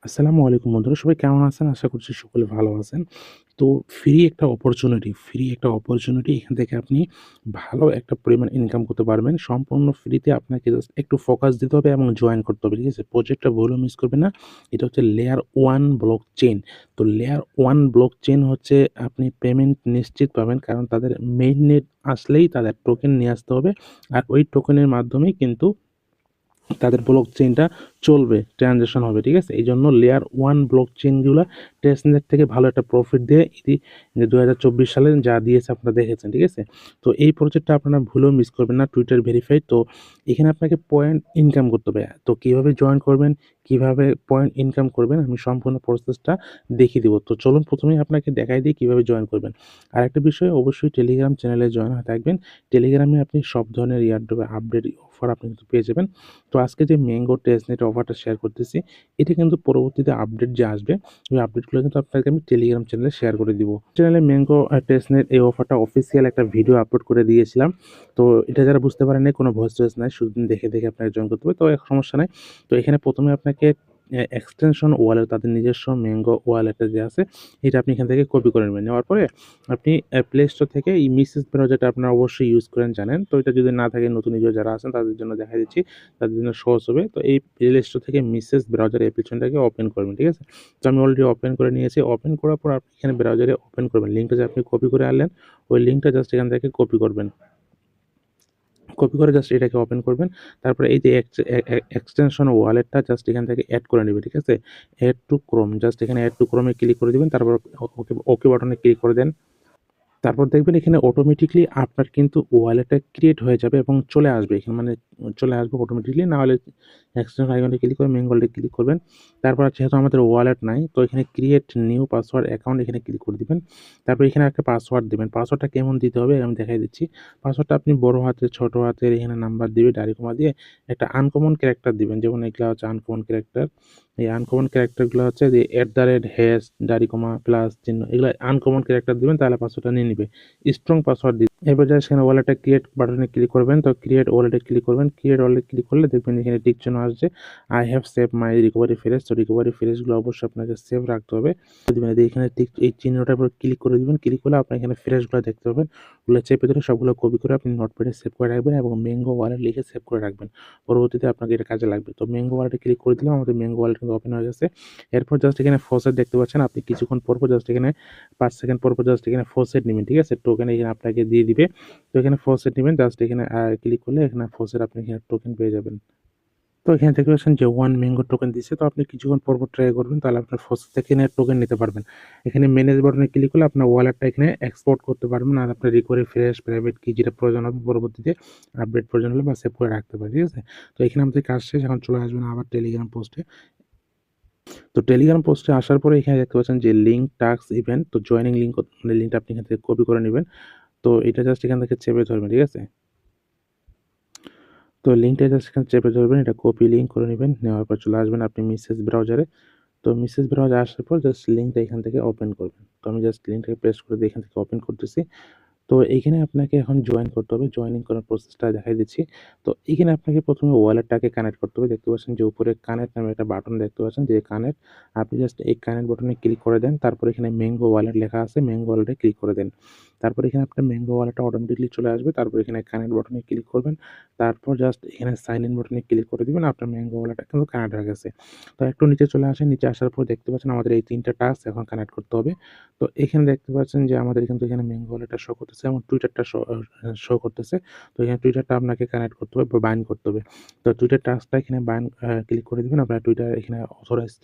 আসসালামু আলাইকুম বন্ধুরা। সবাই কেমন আছেন? আশা করছি সকলে ভালো আছেন। তো ফ্রি একটা অপরচুনিটি এখান থেকে আপনি ভালো একটা পরিমাণ ইনকাম করতে পারবেন। সম্পূর্ণ ফ্রিতে আপনাকে জাস্ট একটু ফোকাস দিতে হবে এবং জয়েন করতে হবে। ঠিক আছে? প্রজেক্টটা ভুলেও মিস করবেন না। এটা হচ্ছে লেয়ার 1 ব্লকচেইন। তো লেয়ার 1 ব্লকচেইন হচ্ছে আপনি পেমেন্ট নিশ্চিত পাবেন। কারণ তাদের মেইন নেট আসলেই তাদের টোকেন নিয়ে আসতে হবে। আর ওই টোকেনের মাধ্যমেই কিন্তু তাদের ব্লক চেইনটা চলবে, ট্রানজ্যাকশন হবে, ঠিক আছে? এই জন্য লেয়ার 1 ব্লক চেইনগুলা টেস্টনেট থেকে ভালো একটা প্রফিট দিয়ে যে 2024 সালে যা দিয়েছে আপনারা দেখেছেন, ঠিক আছে? তো এই প্রজেক্টটা আপনারা ভুলেও মিস করবেন না, টুইটার ভেরিফাইড। তো এখানে আপনাকে পয়েন্ট ইনকাম করতে হবে। তো কিভাবে জয়েন করবেন, কিভাবে পয়েন্ট ইনকাম করবেন, আমি সম্পূর্ণ প্রসেসটা দেখিয়ে দিব। তো চলুন প্রথমেই আপনাকে দেখাই দিই কিভাবে জয়েন করবেন। আরেকটা বিষয়, অবশ্যই টেলিগ্রাম চ্যানেলে জয়েন হয়ে থাকবেন। টেলিগ্রামে আপনি সব ধরনের এয়ারড্রপে আপডেট অফার আপনি কিন্তু পেয়ে যাবেন। তো আজকে যে ম্যাঙ্গো টেস্টনেট অফারটা শেয়ার করতেছি, এটা কিন্তু পরবর্তীতে আপডেট যে আসবে, ওই আপডেটগুলো কিন্তু আপনাকে আমি টেলিগ্রাম চ্যানেলে শেয়ার করে দিব। চ্যানেলে ম্যাঙ্গো টেস্টনেট এই অফারটা অফিসিয়াল একটা ভিডিও আপলোড করে দিয়েছিলাম। তো এটা যারা বুঝতে পারেন নাই, কোনো ভয়েস টয়েস নাই, শুধু দেখে আপনাকে জয়েন করতে হবে। তো সমস্যা নাই। তো এখানে প্রথমে আপনাকে এক্সটেনশন ওয়ালেট, তাদের নিজস্ব ম্যাঙ্গো ওয়ালেটটা যে আছে, এটা আপনি এখান থেকে কপি করে নেবেন। নেওয়ার পরে আপনি প্লে স্টোর থেকে এই মিসেস ব্রাউজারটা আপনারা অবশ্যই ইউজ করেন, জানেন। তো এটা যদি না থাকে, নতুন ইউজার যারা আছেন তাদের জন্য দেখাই দিচ্ছি, তাদের জন্য সহজ হবে। তো এই প্লে স্টোর থেকে মিসেস ব্রাউজার অ্যাপ্লিকেশনটাকে ওপেন করবেন, ঠিক আছে? তো আমি অলরেডি ওপেন করে নিয়েছি। ওপেন করার পর আপনি এখানে ব্রাউজারে ওপেন করবেন। লিঙ্কটা যে আপনি কপি করে আনলেন, ওই লিঙ্কটা জাস্ট এখান থেকে কপি করবেন। কপি করে জাস্ট এটাকে ওপেন করবেন। তারপরে এই যে এক্সটেনশন ওয়ালেটটা জাস্ট এখান থেকে এড করে নিবেন, ঠিক আছে? এড টু ক্রোম, জাস্ট এখানে এড টু ক্রোমে ক্লিক করে দিবেন। তারপর ওকে ওকে বাটনে ক্লিক করে দেন। তারপর দেখবেন এখানে অটোমেটিক্যালি আপনার কিন্তু ওয়ালেটটা ক্রিয়েট হয়ে যাবে এবং চলে আসবে এখানে, মানে চলে আসবে অটোমেটিক্যালি। না হলে এক্সটেনশন আইকনে ক্লিক করে মেইন ওয়ালেটে ক্লিক করবেন। তারপর যেহেতু আমাদের ওয়ালেট নাই, তো এখানে ক্রিয়েট নিউ পাসওয়ার্ড অ্যাকাউন্ট এখানে ক্লিক করে দিবেন। তারপর এখানে একটা পাসওয়ার্ড দিবেন। পাসওয়ার্ডটা কেমন দিতে হবে আমি দেখাই দিচ্ছি। পাসওয়ার্ডটা আপনি বড় হাতের, ছোট হাতের, এখানে নাম্বার দিবে, দাড়িকমা দিয়ে একটা আনকমন ক্যারেক্টার দিবেন। যেমন এগুলা হচ্ছে আনকমন ক্যারেক্টার। এই আনকমন ক্যারেক্টারগুলো হচ্ছে যে @ দাড়িকমা প্লাস চিহ্ন, এগুলো আনকমন ক্যারেক্টার দিবেন, তাহলে পাসওয়ার্ডটা নিয়ে নিবে। স্ট্রং পাসওয়ার্ড দিবেন। এরপর জাস্ট এখানে ওয়ালেটে ক্রিয়েট বাটনে ক্লিক করবেন। তো ক্রিয়েট ওয়ালেটে ক্লিক করবেন। ক্রিয়েট ওয়ালেটে ক্লিক করলে দেখবেন এখানে টিক চিহ্ন আসছে, I have save my recovery phrase. তো রিকভারি ফ্রেজগুলো অবশ্যই আপনাকে সেভ রাখতে হবে। দিবেন এখানে টিক, এই চিহ্নটার উপর ক্লিক করে দিবেন। ক্লিক করলে আপনার এখানে ফ্রেজগুলো দেখতে পাবেন। ওগুলো চেপে ধরে সবগুলো কপি করে আপনি নোটপ্যাডে সেভ করে রাখবেন এবং ম্যাঙ্গো ওয়ালেট লিখে সেভ করে রাখবেন। পরবর্তীতে আপনাকে এটা কাজে লাগবে। তো ম্যাঙ্গো ওয়ালেটে ক্লিক করে দিলাম, আমাদের ম্যাঙ্গো ওয়ালেট কিন্তু ওপেন হয়ে গেছে। এরপর জাস্ট এখানে ফসেট দেখতে পাচ্ছেন। আপনি কিছুক্ষণ পর জাস্ট এখানে ৫ সেকেন্ড পর জাস্ট এখানে ফসেট নিবেন, ঠিক আছে? টোকেন এখানে আপনাকে দিয়ে দিবে। তো এখানে ফসেট নিবেন, জাস্ট এখানে ক্লিক করলে এখানে ফসেট আপনি এখানে টোকেন পেয়ে যাবেন। তো এখানে দেখতে পাচ্ছেন যে 1 ম্যাঙ্গো টোকেন দিচ্ছে। তো আপনি কিছুক্ষণ পর ট্রাই করবেন, তাহলে আপনার ফসেট থেকে এখানে টোকেন নিতে পারবেন। এখানে ম্যানেজ বাটনে ক্লিক করলে আপনার ওয়ালেটটা এখানে এক্সপোর্ট করতে পারবেন। আর আপনার রিকভারি ফ্রেশ, প্রাইভেট কি যেটা প্রয়োজন হবে পরবর্তীতে আপডেট প্রয়োজন হলে বা সেভ করে রাখতে পারেন, ঠিক আছে? তো এখানে আমাদের কাজ শেষ। এখন চলে আসবেন আবার টেলিগ্রাম পোস্টে। তো টেলিগ্রাম পোস্টে আসার পরে এখানে দেখতে পাচ্ছেন যে লিঙ্ক টাস্ক ইভেন্ট। তো জয়েনিং লিঙ্ক, মানে লিঙ্কটা আপনি এখান থেকে কপি করে নিবেন। তো এটা জাস্ট এখান থেকে চেপে ধরবেন, ঠিক আছে? তো লিঙ্কটা জাস্ট এখানে চেপে ধরবেন, এটা কপি লিঙ্ক করে নিবেন। নেওয়ার পর চলে আসবেন আপনি মেসেজ ব্রাউজারে। তো মেসেজ ব্রাউজারে আসার পর জাস্ট লিঙ্কটা এখান থেকে ওপেন করবেন। তো আমি জাস্ট লিঙ্কটাকে প্রেস করে দিয়ে এখান থেকে ওপেন করতেছি। তো এইখানে আপনাকে এখন জয়েন করতে হবে। জয়েনিং করার প্রসেসটা দেখাই দিচ্ছি। তো এইখানে আপনাকে প্রথমে ওয়ালেটটাকে কানেক্ট করতে হবে। দেখতে পাচ্ছেন যে উপরে কানেক্ট নামে একটা বাটন দেখতে পাচ্ছেন, যে কানেক্ট। আপনি জাস্ট এই কানেক্ট বাটনে ক্লিক করে দেন। তারপর এখানে ম্যাঙ্গো ওয়ালেট লেখা আছে, ম্যাঙ্গো ওয়ালেটে ক্লিক করে দেন। তারপর এখানে আপনার ম্যাঙ্গো ওয়ালেটটা অটোমেটিক্যালি চলে আসবে। তারপর এখানে কানেক্ট বাটনে ক্লিক করবেন। তারপর জাস্ট এখানে সাইন ইন বাটনে ক্লিক করে দিবেন। আপনার ম্যাঙ্গো ওয়ালেটটা কিন্তু কানেক্ট হয়ে গেছে। তো একটু নিচে চলে আসেন। নিচে আসার পর দেখতে পাচ্ছেন আমাদের এই ৩ টা টাস্ক এখন কানেক্ট করতে হবে। তো এখানে দেখতে পাচ্ছেন যে আমাদের কিন্তু এখানে ম্যাঙ্গো ওয়ালেটটা শো করতেছে এবং টুইটারটা শো করতেছে। তো এখানে টুইটারটা আপনাকে কানেক্ট করতে হবে বা বাইন্ড করতে হবে। তো টুইটার টাস্কটা এখানে বাইন্ড ক্লিক করে দিবেন। আপনার টুইটার এখানে অথরাইজ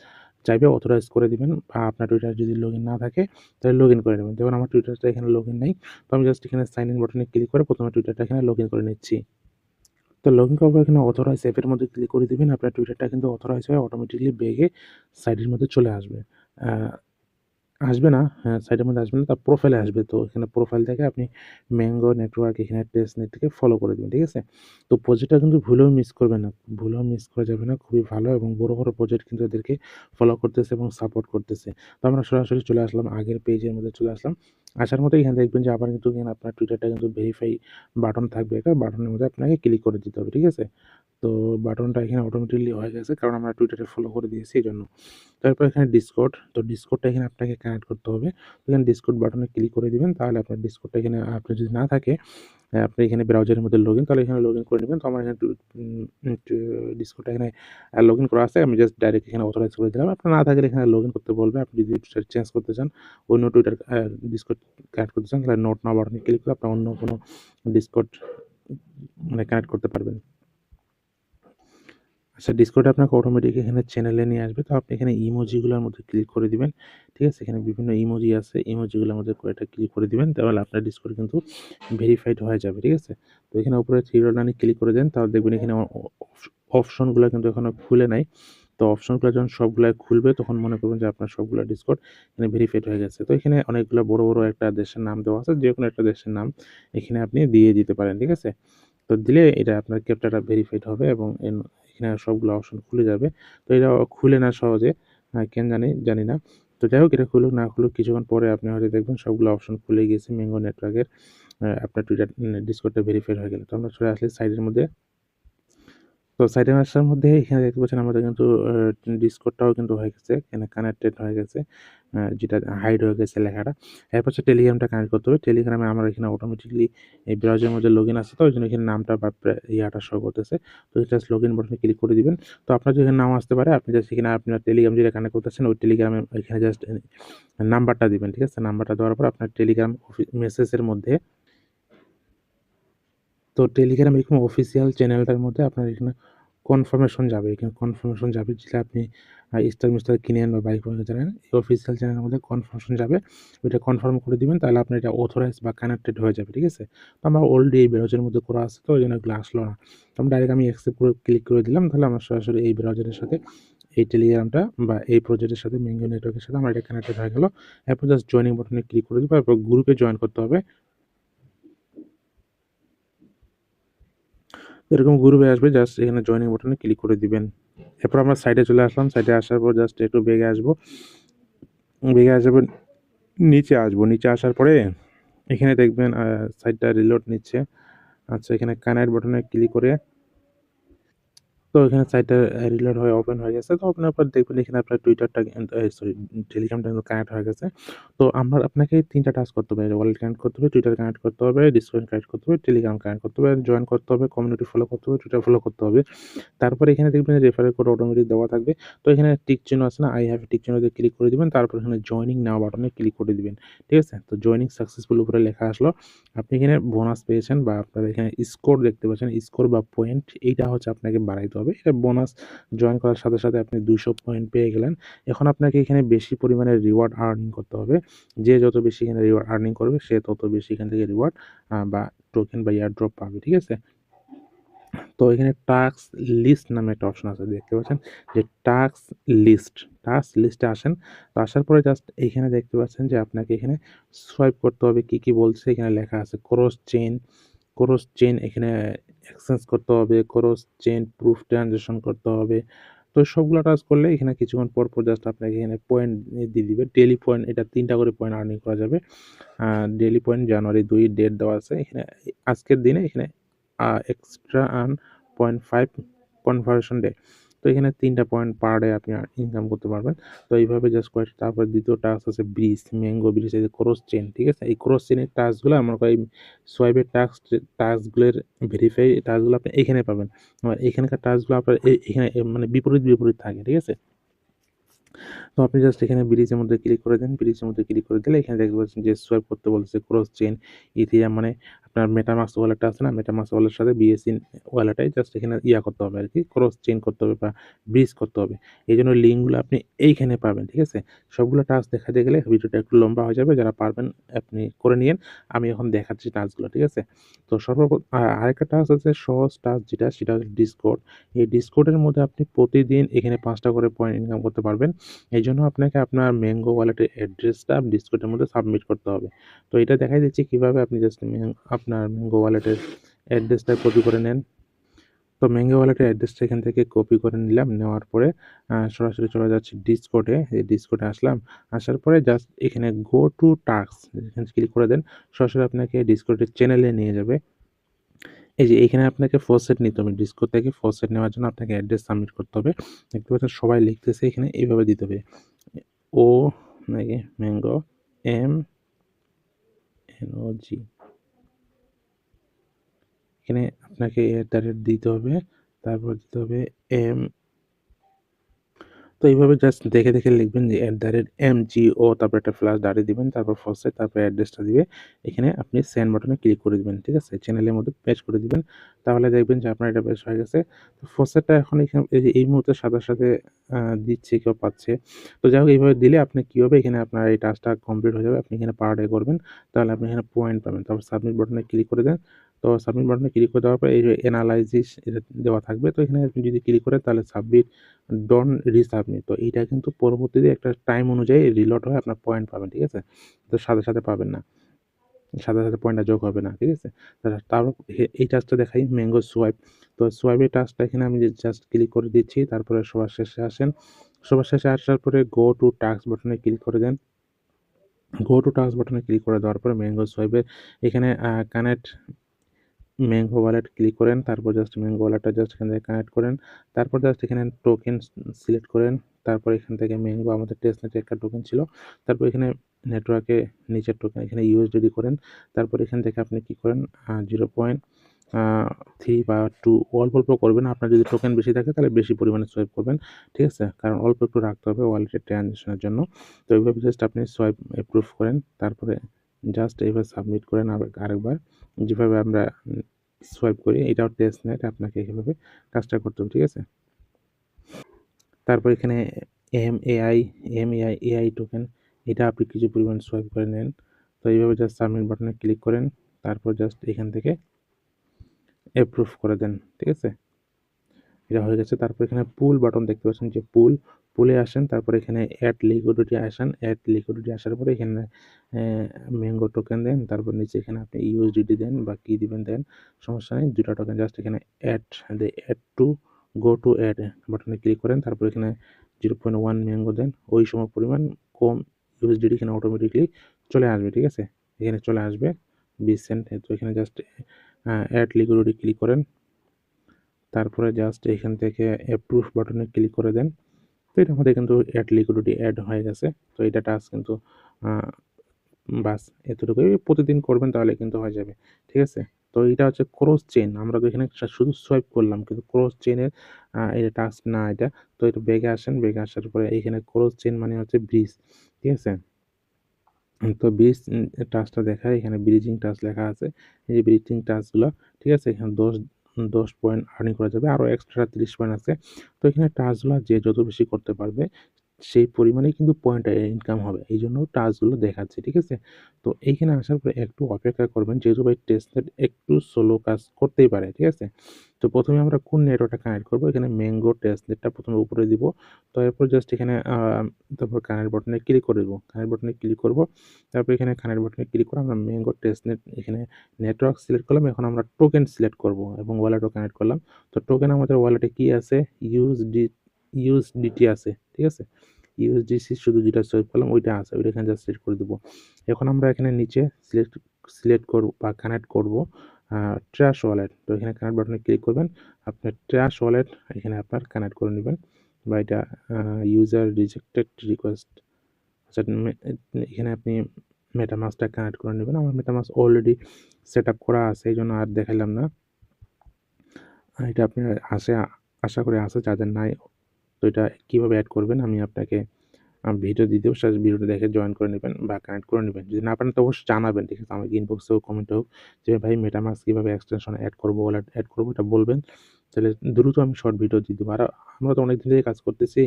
চাইবে, অথরাইজ করে দিবেন, বা আপনার টুইটার যদি লগইন না থাকে তাহলে লগইন করে নেবেন। যেমন আমার টুইটারটা এখানে লগইন নাই। তো আমি জাস্ট এখানে সাইন ইন বাটনে ক্লিক করে প্রথমে টুইটারটা এখানে লগইন করে নিচ্ছি। তো লগইন করার পর এখানে অথরাইজ অ্যাপের মধ্যে ক্লিক করে দিবেন। আপনার টুইটারটা কিন্তু অথরাইজ হয়ে অটোমেটিক্যালি ব্যাগে সাইডের মধ্যে চলে আসবে। আ আসবে না, হ্যাঁ, সাইডের মধ্যে আসবে না, তার প্রোফাইলে আসবে। তো এখানে প্রোফাইল থেকে আপনি ম্যাঙ্গো নেটওয়ার্ক এখানে টেস্টনেট থেকে ফলো করে দিবেন, ঠিক আছে? তো প্রজেক্টটা কিন্তু ভুলেও মিস করবেন না। ভুলেও মিস করা যাবে না। খুবই ভালো এবং বড় প্রজেক্ট কিন্তু এদেরকে ফলো করতেছে এবং সাপোর্ট করতেছে। তো আমরা সরাসরি চলে আসলাম, আগের পেজের মধ্যে চলে আসলাম। আসার মতো এখানে দেখবেন যে আবার কিন্তু এখানে আপনার টুইটারটা কিন্তু ভেরিফাই বাটন থাকবে, একটা বাটনের মধ্যে আপনাকে ক্লিক করে দিতে হবে, ঠিক আছে? তো বাটনটা এখানে অটোমেটিক্যালি হয়ে গেছে, কারণ আমরা টুইটারে ফলো করে দিয়েছি এজন্য। তারপর এখানে ডিসকর্ড, তো ডিসকর্ডটা এখানে আপনাকে কানেক্ট করতে হবে। এখানে ডিসকর্ড বাটনে ক্লিক করে দিবেন, তাহলে আপনার ডিসকর্ডটা এখানে আপনার যদি না থাকে, আপনি এখানে ব্রাউজারের মধ্যে লগইন, তাহলে এখানে লগইন করে নেবেন। তো আমার এখানে ডিসকর্ডটা এখানে লগইন করা আছে, আমি জাস্ট ডাইরেক্ট এখানে অথরাইজ করে দিলাম। আপনার না থাকলে এখানে লগইন করতে বলবে। আপনি যদি চেঞ্জ করতে চান, অন্য টুইটার ডিসকর্ড কানেক্ট করতে চান, তাহলে নোট নাও বাটনে ক্লিক করে আপনার অন্য কোনো ডিসকর্ড মানে কানেক্ট করতে পারবেন। আচ্ছা, ডিসকর্ডে আপনাকে অটোমেটিক এখানে চ্যানেলে নিয়ে আসবে। তো আপনি এখানে ইমোজিগুলোর মধ্যে ক্লিক করে দিবেন, ঠিক আছে? এখানে বিভিন্ন ইমোজি আছে, ইমোজিগুলোর মধ্যে কয়েকটা ক্লিক করে দিবেন, তাহলে আপনার ডিসকর্ড কিন্তু ভেরিফাইড হয়ে যাবে, ঠিক আছে? তো এখানে উপরে থ্রি ডট লাইনে ক্লিক করে দেন, তাহলে দেখবেন এখানে অপশনগুলো কিন্তু এখনো খুলে নাই। তো অপশনগুলো যখন সবগুলা খুলবে, তখন মনে করবেন যে আপনার সবগুলা ডিসকর্ড এখানে ভেরিফাইড হয়ে গেছে। তো এখানে অনেকগুলো বড়, বড় একটা দেশের নাম দেওয়া আছে। যেকোনো একটা দেশের নাম এখানে আপনি দিয়ে দিতে পারেন, ঠিক আছে? তো দিলে এটা আপনার ক্যাপচাটা ভেরিফাইড হবে এবং এখানে সবগুলো অপশন খুলে যাবে। তো এটা খুলে না সহজে, কেন জানি না। তো যাই হোক, এটা খুলুক না খুলুক, কিছুক্ষণ পরে আপনি হয়তো দেখবেন সবগুলো অপশন খুলে গিয়েছে ম্যাঙ্গো নেটওয়ার্কের। আপনার টুইটার ডিসকর্ডটা ভেরিফাইড হয়ে গেল। তো আমরা চলে আসলে সাইডের মধ্যে। তো সাইডে আসার মধ্যে এখানে দেখতে পাচ্ছেন আমাদের কিন্তু ডিসকর্ডটাও কিন্তু হয়ে গেছে, এখানে কানেক্টেড হয়ে গেছে, যেটা হাইড হয়ে গেছে লেখাটা। এরপর হচ্ছে টেলিগ্রামটা কানেক্ট করতে হবে। টেলিগ্রামে আমার এখানে অটোমেটিক্যালি এই ব্রাউজারের মধ্যে লগইন আছে, তো ওইজন্য এখানে নামটা বা ইয়াটা শো করতেছে। তো জাস্ট লগইন বাটনে ক্লিক করে দিবেন। তো আপনার যদি এখানে নাও আসতে পারে, আপনি জাস্ট এখানে আপনার টেলিগ্রাম যেটা কানেক্ট করতেছেন, ওই টেলিগ্রামে এখানে জাস্ট নাম্বারটা দিবেন, ঠিক আছে? নাম্বারটা দেওয়ার পর আপনার টেলিগ্রাম মেসেজের মধ্যে, তো টেলিগ্রাম এরকম অফিসিয়াল চ্যানেলটার মধ্যে আপনার এখানে কনফার্মেশন যাবে। এখানে কনফার্মেশন যাবে, যেটা আপনি স্টার-মিস্টার কিনেন বা বাইক জানেন, এই অফিসিয়াল চ্যানেলের মধ্যে কনফার্মেশন যাবে। ওইটা কনফার্ম করে দিবেন, তাহলে আপনার এটা অথরাইজ বা কানেক্টেড হয়ে যাবে, ঠিক আছে? তো আমার অলরেডি এই ব্রাউজারের মধ্যে করা আছে, তো ওইজন্য এগুলো আসলো না। তো ডাইরেক্ট আমি অ্যাকসেপ্ট করে ক্লিক করে দিলাম, তাহলে আমার সরাসরি এই ব্রাউজারের সাথে এই টেলিগ্রামটা বা এই প্রজেক্টের সাথে ম্যাঙ্গো নেটওয়ার্কের সাথে আমার এটা কানেক্টেড হয়ে গেল। এরপর জাস্ট জয়েনিং বাটনে ক্লিক করে দিব, এরপর গ্রুপে জয়েন করতে হবে। এরকম গ্রুপে আসবে, জাস্ট এখানে জয়েনিং বাটনে ক্লিক করে দিবেন। এরপর আমরা সাইডে চলে আসলাম। সাইডে আসার পর জাস্ট একটু বেগে আসবো। বেগে আসবো, নিচে আসবো। নিচে আসার পরে এখানে দেখবেন সাইটটা রিলোড নিচ্ছে। আচ্ছা, এখানে কানেক্ট বাটনে ক্লিক করে, তো এখানে সাইটটা রিলোড হয়ে ওপেন হয়ে গেছে। তো ওপেনের পর দেখবেন এখানে আপনার টুইটারটা সরি, টেলিগ্রামটা কিন্তু কানেক্ট হয়ে গেছে। তো আপনাকে ৩ টা টাস্ক করতে হবে। ওয়ালেট কানেক্ট করতে হবে, টুইটার কানেক্ট করতে হবে, ডিসকর্ড কানেক্ট করতে হবে, টেলিগ্রাম কানেক্ট করতে হবে, জয়েন করতে হবে, কমিউনিটি ফলো করতে হবে, টুইটার ফলো করতে হবে। তারপরে এখানে দেখবেন রেফারেল কোড অটোমেটিক দেওয়া থাকবে। তো এখানে টিক চিহ্ন আছে না, আই হ্যাভ এ টিক চিহ্নতে ক্লিক করে দিবেন। তারপর এখানে জয়েনিং নাও বাটনে ক্লিক করে দিবেন। ঠিক আছে? তো জয়েনিং সাকসেসফুল উপরে লেখা আসলো। আপনি এখানে বোনাস পেয়েছেন বা আপনার এখানে স্কোর দেখতে পাচ্ছেন। স্কোর বা পয়েন্ট, এইটা হচ্ছে আপনাকে বাড়াইতে হবে। এটা বোনাস জয়েন করার সাথে, সাথে আপনি 200 পয়েন্ট পেয়ে গেলেন। এখন আপনাকে এখানে বেশি পরিমাণে রিওয়ার্ড আর্নিং করতে হবে। যে যত বেশি এখানে রিওয়ার্ড আর্নিং করবে, সে তত বেশি এখান থেকে রিওয়ার্ড বা টোকেন বা এয়ারড্রপ পাবে। ঠিক আছে? তো এখানে টাস্ক লিস্ট নামে একটা অপশন আছে, দেখতে পাচ্ছেন যে টাস্ক লিস্ট। টাস্ক লিস্টে আসেন। তো আসার পরে জাস্ট এইখানে দেখতে পাচ্ছেন যে আপনাকে এখানে সোয়াইপ করতে হবে। কি, কি বলছে এখানে লেখা আছে, ক্রস চেইন এখানে এক্সচেঞ্জ করতে হবে, ক্রস চেইন প্রুফ ট্রানজাকশন করতে হবে। তো সবগুলো টাস্ক করলে এখানে কিছুক্ষণ পর, পর জাস্ট আপনাকে এখানে পয়েন্ট দিয়ে দিবে। ডেইলি পয়েন্ট, এটা ৩ টা করে পয়েন্ট আর্নিং করা যাবে। ডেইলি পয়েন্ট জানুয়ারি ২ ডেট দেওয়া আছে। এখানে আজকের দিনে এখানে এক্সট্রা আর্ন 0.5 কনভার্সন ডে। তো এখানে ৩ টা পয়েন্ট পার ডে আপনি ইনকাম করতে পারবেন। তো এইভাবে জাস্ট কয়েকটা। তারপর দ্বিতীয় টাস্ক আছে ব্রিজ, ম্যাঙ্গো ব্রিজ, এই যে ক্রস চেইন, ঠিক আছে? এই ক্রস চেইনের টাস্কগুলো আমার এই সোয়াইপের টাস্কগুলোর ভেরিফাই টাস্কগুলো আপনি এখানে পাবেন। আর এখানকার টাস্কগুলো আপনার এখানে মানে বিপরীত, বিপরীত থাকে, ঠিক আছে? তো আপনি জাস্ট এখানে ব্রিজের মধ্যে ক্লিক করে দেন। ব্রিজের মধ্যে ক্লিক করে দিলে এখানে দেখতে পাচ্ছেন যে সোয়াইপ করতে বলছে ক্রস চেইন ইথিরিয়াম, মানে আপনার মেটামাস্ক ওয়ালেটটা আছে না, মেটামাস্ক ওয়ালেটের সাথে বিএসসি ওয়ালেটে জাস্ট এখানে করতে হবে আরকি, ক্রস চেইন করতে হবে বা ব্রিজ করতে হবে। এইজন্য লিঙ্কগুলো আপনি এইখানে পাবেন, ঠিক আছে? সবগুলো টাস্ক দেখাতে গেলে ভিডিওটা একটু লম্বা হয়ে যাবে। যারা পারবেন আপনি করে নিয়েন। আমি এখন দেখাচ্ছি টাস্কগুলো, ঠিক আছে? তো আরেকটা টাস্ক আছে সহজ টাস্ক, যেটা সেটা হচ্ছে ডিসকর্ড। এই ডিসকর্ডের মধ্যে আপনি প্রতিদিন এখানে ৫ টা করে পয়েন্ট ইনকাম করতে পারবেন। এইজন্য আপনাকে আপনার ম্যাঙ্গো ওয়ালেটের অ্যাড্রেসটা ডিসকর্ডের মধ্যে সাবমিট করতে হবে। তো এটা দেখাই দিচ্ছি কিভাবে আপনি জাস্ট আপনার ম্যাঙ্গো ওয়ালেটের অ্যাড্রেসটা কপি করে নেন। তো ম্যাঙ্গো ওয়ালেটের অ্যাড্রেসটা এখান থেকে কপি করে নিলাম। নেওয়ার পরে সরাসরি চলে যাচ্ছি ডিসকর্ডে। এই ডিসকর্ডে আসলাম। আসার পরে জাস্ট এখানে গো টু টাস্ক এখানে ক্লিক করে দেন। সরাসরি আপনাকে ডিসকর্ডের চ্যানেলে নিয়ে যাবে। এই যে এখানে আপনাকে ফসেট নিতে হবে। ডিসকর্ড থেকে ফসেট নেওয়ার জন্য আপনাকে অ্যাড্রেস সাবমিট করতে হবে। দেখতে পাচ্ছেন সবাই লিখতেছে এখানে এইভাবে দিতে হবে। ও নাকি ম্যাঙ্গো MNOG এখানে আপনাকে দিতে হবে। তারপর দিতে হবে এম তো এইভাবে জাস্ট দেখে, দেখে লিখবেন যে @MGO তারপর একটা ফ্ল্যাশ দাঁড়িয়ে দিবেন। তারপর ফার্স্টে তারপর অ্যাড্রেসটা দিবে। এখানে আপনি সেন্ড বাটনে ক্লিক করে দিবেন। ঠিক আছে? চ্যানেলের মধ্যে পেস্ট করে দিবেন। তাহলে দেখবেন যে আপনার এটা পেস্ট হয়ে গেছে। তো ফার্স্টেরটা এখন এই যে এই মুহূর্তে সাথে, সাথে দিচ্ছে কেউ পাচ্ছে। তো যাই হোক এইভাবে দিলে আপনি কি হবে এখানে আপনার এই টাস্কটা কমপ্লিট হয়ে যাবে। আপনি এখানে পার ডে করবেন। তাহলে আপনি এখানে পয়েন্ট পাবেন। তারপর সাবমিট বাটনে ক্লিক করে দেন। তো সাবমিট বাটনে ক্লিক করে দেওয়ার পরে এই যে এনালাইসিস এটা দেওয়া থাকবে। তো এখানে আপনি যদি ক্লিক করেন তাহলে সাবমিট ডন রিসাবমিট তো এইটা কিন্তু পরবর্তীতে একটা টাইম অনুযায়ী রিলোড হয়ে আপনার পয়েন্ট পাবেন, ঠিক আছে? তো সাথে, সাথে পাবেন না। সাথে, সাথে পয়েন্টটা যোগ হবে না, ঠিক আছে? তারপর এই টাস্কটা দেখাই ম্যাঙ্গো সোয়াইপ। তো সোয়াইপের টাস্কটা এখানে আমি জাস্ট ক্লিক করে দিচ্ছি। তারপরে সবার শেষে আসেন। সবার শেষে আসার পরে গো টু টাস্ক বাটনে ক্লিক করে দেন। গো টু টাস্ক বাটনে ক্লিক করে দেওয়ার পরে ম্যাঙ্গো সোয়াইপের এখানে কানেক্ট ম্যাঙ্গো ওয়ালেট ক্লিক করেন। তারপর জাস্ট ম্যাঙ্গো ওয়ালেটটা জাস্ট এখান থেকে কানেক্ট করেন। তারপর জাস্ট এখানে টোকেন সিলেক্ট করেন। তারপর এখান থেকে ম্যাঙ্গো আমাদের টেস্টনেটে একটা টোকেন ছিল। তারপর এখানে নেটওয়ার্কে নিচের টোকেন এখানে USDT করেন। তারপর এখান থেকে আপনি কি করেন 0.3 বা 2 অল্প, অল্প করবেন। আপনার যদি টোকেন বেশি থাকে তাহলে বেশি পরিমাণে সোয়াইপ করবেন। ঠিক আছে? কারণ অল্প একটু রাখতে হবে ওয়ালেটের ট্রানজ্যাকশনের জন্য। তো এইভাবে জাস্ট আপনি সোয়াইপ এপ্রুভ করেন। তারপরে জাস্ট এইভাবে সাবমিট করেন আরেকবার। যেভাবে আমরা সোয়াইপ করি এটাও টেস্টনেট আপনাকে এভাবে কাজটা করতে হবে, ঠিক আছে? তারপর এখানে এমএআই এআই টোকেন এটা আপনি কিছু পরিমাণ সোয়াইপ করে নেন। তো এইভাবে জাস্ট সাবমিট বাটনে ক্লিক করেন। তারপর জাস্ট এখান থেকে এপ্রুভ করে দেন, ঠিক আছে? এটা হয়ে গেছে। তারপর এখানে পুল বাটন দেখতে পাচ্ছেন যে পুলে আসেন। তারপর এখানে অ্যাড লিকুইডিটি আসেন। অ্যাড লিকুইডিটি আসার পরে এখানে ম্যাঙ্গো টোকেন দেন। তারপর নিচে এখানে আপনি USDT দেন বা কি দিবেন দেন। সমস্যা নেই। ২ টা টোকেন জাস্ট এখানে add to go to add বাটনে ক্লিক করেন। তারপর এখানে 0.1 ম্যাঙ্গো দেন। ওই সমপরিমাণ কম USDT এখানে অটোমেটিক্যালি চলে আসবে, ঠিক আছে? এখানে চলে আসবে 20 সেন্ট। তো এখানে জাস্ট অ্যাড লিকুইডিটি ক্লিক করেন। তারপরে জাস্ট এখান থেকে অ্যাপ্রুভ বাটনে ক্লিক করে দেন। তো এটার মধ্যে কিন্তু অ্যাড লিকুইডিটি অ্যাড হয়ে গেছে। তো এটা টাস্ক কিন্তু আ বাস এতটুকুই প্রতিদিন করবেন তাহলে কিন্তু হয়ে যাবে। ঠিক আছে? তো এইটা হচ্ছে ক্রস চেইন। আমরা তো এখানে শুধু সোয়াইপ করলাম। কিন্তু ক্রস চেইনের এটা টাস্ক না এটা। তো একটু ব্যাকে আসেন। ব্যাকে আসার পরে এইখানে ক্রস চেইন মানে হচ্ছে ব্রিজ। ঠিক আছে? তো ব্রিজ টাস্কটা দেখায় এখানে ব্রিজিং টাস্ক লেখা আছে। এই যে ব্রিজিং টাস্কগুলো ঠিক আছে? এখানে ১০ পয়েন্ট আর্নিং করা যাবে। আরো এক্সট্রা ৩০ পয়েন্ট আছে। তো এখানে টাস্কগুলা যে যত বেশি করতে পারবে সেই পরিমাণেই কিন্তু পয়েন্ট ইনকাম হবে। এইজন্য টাস্কগুলো দেখাচ্ছে। ঠিক আছে? তো এইখানে আসার পরে একটু অপেক্ষা করবেন। যেহেতু ভাই টেস্টনেট একটু স্লো কাজ করতেই পারে। ঠিক আছে? তো ১ম এ আমরা কোন নেটওয়ার্কটা কানেক্ট করব? এখানে ম্যাঙ্গো টেস্টনেটটা ১ম এ উপরে দিব। তো এরপর জাস্ট এখানে তারপর কানেক্ট বাটনে ক্লিক করে দেব। কানেক্ট বাটনে ক্লিক করব। তারপর এখানে কানেক্ট বাটনে ক্লিক করে আমরা ম্যাঙ্গো টেস্টনেট এখানে নেটওয়ার্ক সিলেক্ট করলাম। এখন আমরা টোকেন সিলেক্ট করব এবং ওয়ালেটও কানেক্ট করলাম। তো টোকেন আমাদের ওয়ালেটে কি আছে? USDT আছে। ঠিক আছে? USDC শুধু যেটা সোয়াইপ করলাম ওইটা আছে। ওইটা এখানে জাস্ট সিলেক্ট করে দেব। এখন আমরা এখানে নিচে সিলেক্ট করব বা কানেক্ট করব ট্রাশ ওয়ালেট। তো এখানে কানেক্ট বাটনে ক্লিক করবেন। আপনার ট্রাশ ওয়ালেট এখানে আপনার কানেক্ট করে নিবেন বা এটা ইউজার রিজেক্টেড রিকোয়েস্ট আচ্ছা এখানে আপনি মেটামাস্কটা কানেক্ট করে নেবেন। আমার মেটামাস্ক অলরেডি সেটআপ করা আছে। এইজন্য আর দেখাইলাম না। এটা আপনার আশা করি আছে। যাদের নাই তো এটা কিভাবে এড করবেন আমি আপনাকে ভিডিও দিয়ে দেব। সেই ভিডিওটা দেখে জয়েন করে নিবেন বা কানেক্ট করে নিবেন। যদি না পারেন তো অবশ্যই জানাবেন। ঠিক আছে? আমাকে ইনবক্সে হোক, কমেন্টে হোক যে ভাই মেটামাস্ক কিভাবে এক্সটেনশন এড করব, ওয়ালেট এড করব এটা বলবেন। তাহলে দ্রুত আমি শর্ট ভিডিও দিয়ে দেব। আর আমরা তো অনেকদিন থেকে কাজ করতেছি।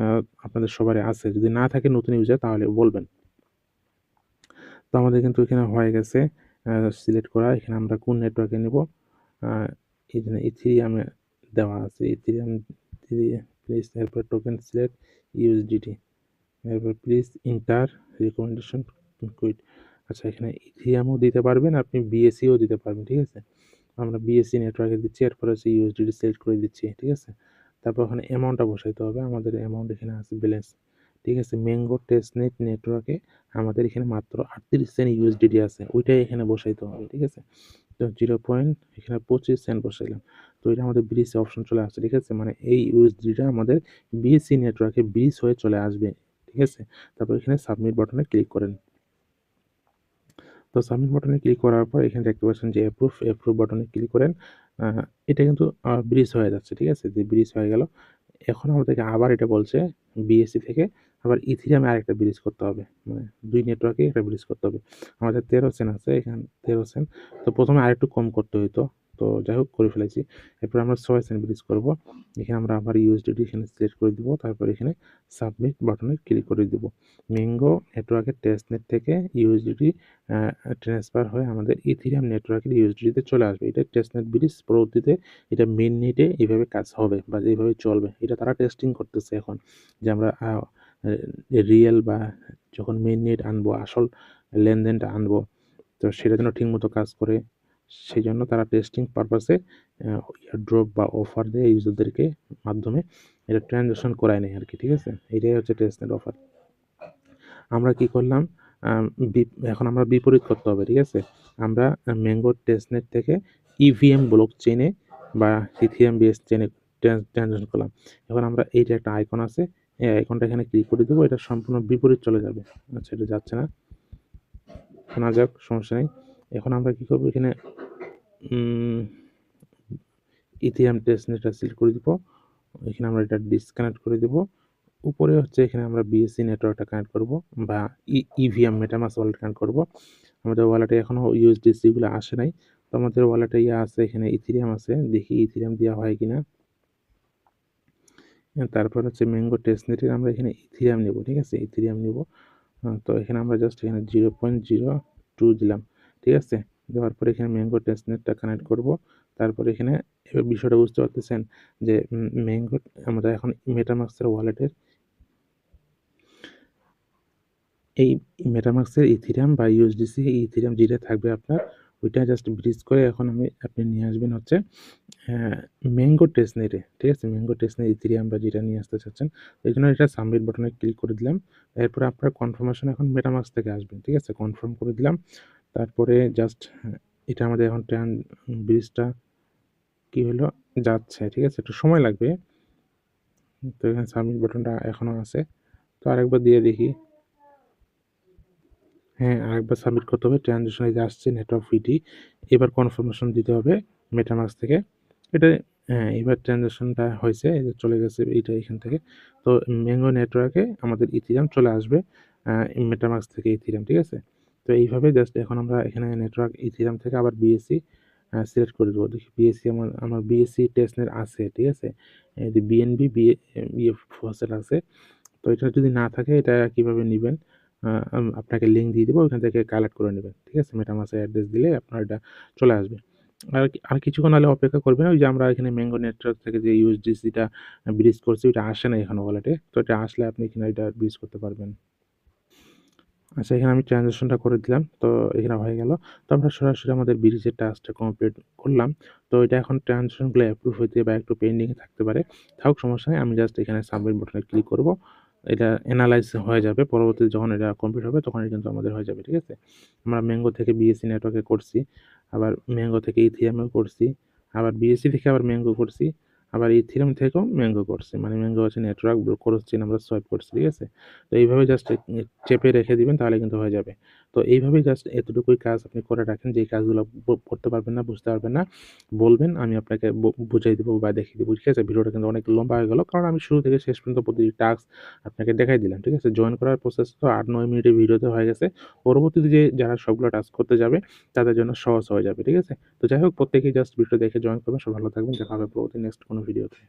আ আপনাদের সবারই আছে। যদি না থাকে নতুন ইউজার তাহলে বলবেন। তো আমাদের কিন্তু এখানে হয়ে গেছে আ সিলেক্ট করা। এখানে আমরা কোন নেটওয়ার্কে নিব। আ এখানে ইথেরিয়াম দেওয়া আছে। ইথেরিয়াম প্লিজ এরপর টোকেন সিলেক্ট USDT এরপর প্লিজ এন্টার রিকমেন্ডেশন কুইট আচ্ছা এখানে ইথেরিয়ামও দিতে পারবেন আপনি BSC ও দিতে পারবেন ঠিক আছে আমরা বিএসসি নেটওয়ার্কে দিচ্ছি, এরপরে হচ্ছে ইউএসডিটি সিলেক্ট করে দিচ্ছি, ঠিক আছে? তারপর ওখানে অ্যামাউন্টটা বসাইতে হবে, আমাদের অ্যামাউন্ট এখানে আছে ব্যালেন্স, ঠিক আছে? ম্যাঙ্গো টেস্টনেট নেটওয়ার্কে আমাদের এখানে মাত্র 38 সেন্ট ইউএসডিটি আছে, ওইটাই এখানে বসাইতে হবে, ঠিক আছে? তো 0.25 সেন্ট বসাইলাম। তো এটা আমাদের ব্রিজ অপশন চলে আসছে, ঠিক আছে? মানে এই ইউএসডিটা আমাদের বিএসসি নেটওয়ার্কে ব্রিজ হয়ে চলে আসবে, ঠিক আছে? তারপর এখানে সাবমিট বাটনে ক্লিক করেন। তো সাবমিট বাটনে ক্লিক করার পর এখানে দেখতে পাচ্ছেন যে অ্যাপ্রুভ বাটনে ক্লিক করেন। এটা কিন্তু ব্রিজ হয়ে যাচ্ছে, ঠিক আছে? যে ব্রিজ হয়ে গেল। এখন আমাদেরকে আবার এটা বলছে বিএসসি থেকে আবার ইথিরিয়ামে আরেকটা ব্রিজ করতে হবে। মানে ২ নেটওয়ার্কে একটা ব্রিজ করতে হবে। আমাদের ১৩ সেন্ট আছে, এখানে ১৩ সেন্ট। তো প্রথমে আরেকটু কম করতে হইতো। তো যাই হোক করে ফেলেছি। এরপর আমরা ৬ সেন্ট ব্রিজ করব। এখানে আমরা আবার ইউএসডিটি এখানে সিলেক্ট করে দিব। তারপর এখানে সাবমিট বাটনে ক্লিক করে দিব। ম্যাঙ্গো নেটওয়ার্কের টেস্টনেট থেকে ইউএসডিটি ট্রান্সফার হয়ে আমাদের ইথিরিয়াম নেটওয়ার্কের ইউএসডিতে চলে আসবে। এটা টেস্টনেট ব্রিজ, পরবর্তীতে এটা মেইন নেটে এইভাবে কাজ হবে বা এইভাবে চলবে। এটা তারা টেস্টিং করতেছে এখন, যে আমরা রিয়েল বা যখন মেইন নেট আনবো, আসল লেনদেনটা আনবো, তো সেটা যেন ঠিকমতো কাজ করে, সেজন্য তারা টেস্টিং পারপাসে এয়ারড্রপ বা অফার দেয় ইউজারদেরকে মাধ্যমে এটা ট্রানজ্যাকশন করায় নেয় আরকি, ঠিক আছে? এটাই হচ্ছে টেস্টনেট অফার। আমরা কি করলাম, এখন আমরা বিপরীত করতে হবে, ঠিক আছে? আমরা ম্যাঙ্গো টেস্টনেট থেকে ইভিএম ব্লক চেইনে বা ইথিরিয়াম বেস চেইনে ট্রানজিশন করলাম। এখন আমরা এই যে একটা আইকন আছে, এই আইকনটা এখানে ক্লিক করে দেবো, এটা সম্পূর্ণ বিপরীত চলে যাবে। আচ্ছা, এটা যাচ্ছে না, শোনা যাক, সমস্যা নেই। এখন আমরা কি করবো, এখানে ইথিরিয়াম টেস্টনেটটা সিলেক্ট করে দিব। এখানে আমরা এটা ডিসকানেক্ট করে দেব। উপরে হচ্ছে এখানে আমরা বিএসসি নেটওয়ার্কটা কানেক্ট করব বা ইভিএম মেটামাস্ক ওয়ালেট কানেক্ট করব। আমাদের ওয়ালেটে এখনো ইউএসডিসি গুলো আসে নাই। তো আমাদের ওয়ালেটে আছে, এখানে ইথিরিয়াম আছে। দেখি ইথিরিয়াম দেওয়া হয় কিনা। তারপর হচ্ছে ম্যাঙ্গো টেস্টনেটের আমরা এখানে ইথিরিয়াম নেব, ঠিক আছে? ইথিরিয়াম নেব। তো এখানে আমরা জাস্ট এখানে 0.02 দিলাম, ঠিক আছে? দেওয়ার পরে এখানে ম্যাঙ্গো টেস্টনেটটা কানেক্ট করব। তারপরে এখানে এবার বিষয়টা বুঝতে পারতেছেন যে ম্যাঙ্গো আমরা এখন মেটামাস্কের ওয়ালেটের এই মেটামাস্কের ইথিরিয়াম বা ইউএসডিসি ইথিরিয়াম যেটা থাকবে আপনার, ওইটা জাস্ট ব্রিজ করে এখন আপনি নিয়ে আসবেন হচ্ছে ম্যাঙ্গো টেস্টনেটে, ঠিক আছে? ম্যাঙ্গো টেস্টনেট ইথিরিয়াম বা যেটা নিয়ে আসতে চাচ্ছেন, এই জন্য এটা সাবমিট বাটনে ক্লিক করে দিলাম। এরপরে আপনার কনফার্মেশন এখন মেটামাস্ক থেকে আসবে, ঠিক আছে? কনফার্ম করে দিলাম। তারপরে জাস্ট এটা আমাদের এখন ব্রিজটা কি হলো, যাচ্ছে, ঠিক আছে? একটু সময় লাগবে। তো এখানে সাবমিট বাটনটা এখনো আছে। তো আরেকবার দিয়ে দেখি। হ্যাঁ, আরেকবার সাবমিট করতে হবে। ট্রানজিশন এই যে আসছে নেটওয়ার্ক ফিটি। এবার কনফার্মেশন দিতে হবে মেটামাস্ক থেকে। এটা হ্যাঁ, এবার ট্রানজিশনটা হয়েছে। এই যে চলে গেছে এইটা এখান থেকে। তো ম্যাঙ্গো নেটওয়ার্কে আমাদের ইথিরিয়াম চলে আসবে আ মেটামাস্ক থেকে ইথিরিয়াম, ঠিক আছে? তো এইভাবে জাস্ট এখন আমরা এখানে নেটওয়ার্ক ইথিরিয়াম থেকে আবার বিএসসি সিলেক্ট করে দেবো। দেখি বিএসসি আমার বিএসসি টেস্টনেট আছে, ঠিক আছে? এই যে বিএনবি বিএফ ফসেট আছে। তো এটা যদি না থাকে এটা কিভাবে নিবেন? আপনাকে লিঙ্ক দিয়ে দিব, ওখান থেকে কালেক্ট করে নেবেন, ঠিক আছে? মেটামাস্কের অ্যাড্রেস দিলে আপনার এটা চলে আসবে। আর কিছুক্ষণ হলে অপেক্ষা করবেন। ওই যে আমরা এখানে ম্যাঙ্গো নেটওয়ার্ক থেকে যে ইউএসডিসিটা ব্রিজ করছি, ওইটা আসে না এখনো ওয়ালেটে। তো এটা আসলে আপনি এখানে এটা ব্রিজ করতে পারবেন। আচ্ছা, এখানে আমি ট্রানজ্যাকশনটা করে দিলাম। তো এখানে হয়ে গেল। তো আমরা সরাসরি আমাদের ব্রিজের টাস্কটা কমপ্লিট করলাম। তো এটা এখন ট্রানজ্যাকশনগুলো অ্যাপ্রুভ হইতে বা একটু পেন্ডিং এ থাকতে পারে। থাকুক, সমস্যা নেই। আমি জাস্ট এখানে সাবমিট বাটনে ক্লিক করব। এটা এনালাইজ হয়ে যাবে। পরবর্তীতে যখন এটা কমপ্লিট হবে তখনই কিন্তু আমাদের হয়ে যাবে, ঠিক আছে? আমরা ম্যাঙ্গো থেকে বিএসসি নেটওয়ার্কে করছি। আবার ম্যাঙ্গো থেকে ইথিরিয়ামেও করছি। আবার বিএসসি থেকে আবার ম্যাঙ্গো করছি। আবার ইথিরিয়াম থেকেও ম্যাঙ্গো করছি। মানে ম্যাঙ্গো হচ্ছে নেটওয়ার্ক ক্রস চেইন আমরা সোয়াইপ করছি, ঠিক আছে? তো এইভাবে জাস্ট চেপে রেখে দিবেন, তাহলে কিন্তু হয়ে যাবে। তো এইভাবেই জাস্ট এতটুকুই কাজ আপনি করে রাখেন। যে কাজগুলো করতে পারবেন না, বুঝতে পারবেন না, বলবেন, আমি আপনাকে বুঝাই দিব বা দেখিয়ে দিব, ঠিক আছে? ভিডিওটা কিন্তু অনেক লম্বা হয়ে গেল। কারণ আমি শুরু থেকে শেষ পর্যন্ত প্রতিটি টাস্ক আপনাকে দেখাই দিলাম, ঠিক আছে? জয়েন করার প্রসেস তো ৮-৯ মিনিটের ভিডিওতে হয়ে গেছে। পরবর্তীতে যারা সবগুলো টাস্ক করতে যাবে তাদের জন্য সহজ হয়ে যাবে, ঠিক আছে? তো যাই হোক, প্রত্যেকেই জাস্ট ভিডিও দেখে জয়েন করবেন। সবাই ভালো থাকবেন। দেখা হবে পরবর্তী নেক্সট কোনো ভিডিওতে।